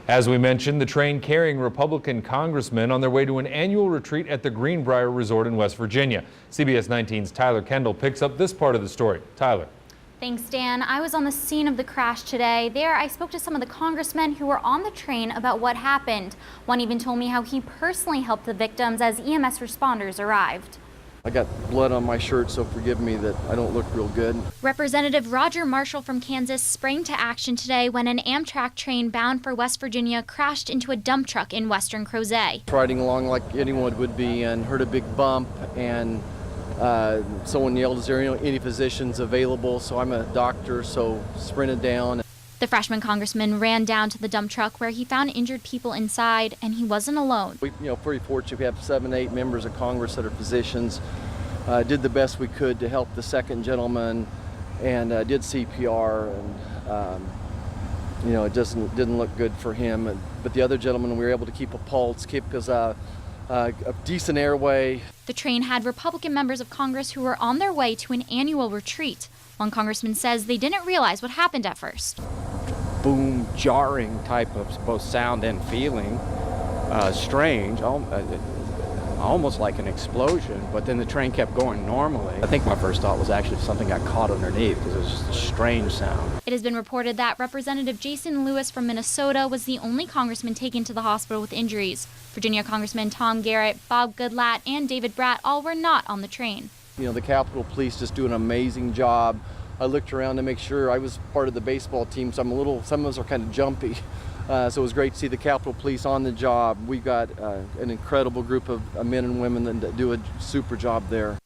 As we mentioned, the train carrying Republican congressmen on their way to an annual retreat at the Greenbrier Resort in West Virginia. CBS 19's Tyler Kendall picks up this part of the story. Tyler. Thanks, Dan. I was on the scene of the crash today. There, I spoke to some of the congressmen who were on the train about what happened. One even told me how he personally helped the victims as EMS responders arrived. I got blood on my shirt, so forgive me that I don't look real good. Representative Roger Marshall from Kansas sprang to action today when an Amtrak train bound for West Virginia crashed into a dump truck in western Crozet. Riding along like anyone would be and heard a big bump, and someone yelled, "Is there any physicians available?" So I'm a doctor, so sprinted down. The freshman congressman ran down to the dump truck where he found injured people inside, and he wasn't alone. We're pretty fortunate. We have 7, 8 members of Congress that are physicians. Did the best we could to help the second gentleman, and did CPR, and it didn't look good for him. But the other gentleman, we were able to keep a pulse, keep his a decent airway. The train had Republican members of Congress who were on their way to an annual retreat. One congressman says they didn't realize what happened at first. Boom, jarring type of both sound and feeling, strange, almost like an explosion, but then the train kept going normally. I think my first thought was actually something got caught underneath because it was just a strange sound. It has been reported that Representative Jason Lewis from Minnesota was the only congressman taken to the hospital with injuries. Virginia Congressman Tom Garrett, Bob Goodlatte, and David Bratt all were not on the train. The Capitol Police just do an amazing job. I looked around to make sure. I was part of the baseball team, so some of us are kind of jumpy. So it was great to see the Capitol Police on the job. We've got an incredible group of men and women that do a super job there.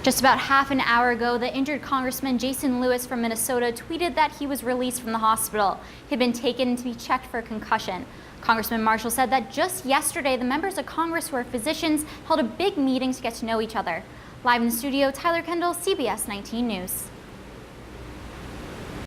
Just about half an hour ago, the injured Congressman Jason Lewis from Minnesota tweeted that he was released from the hospital. He'd been taken to be checked for a concussion. Congressman Marshall said that just yesterday, the members of Congress who are physicians held a big meeting to get to know each other. Live in the studio, Tyler Kendall, CBS 19 News.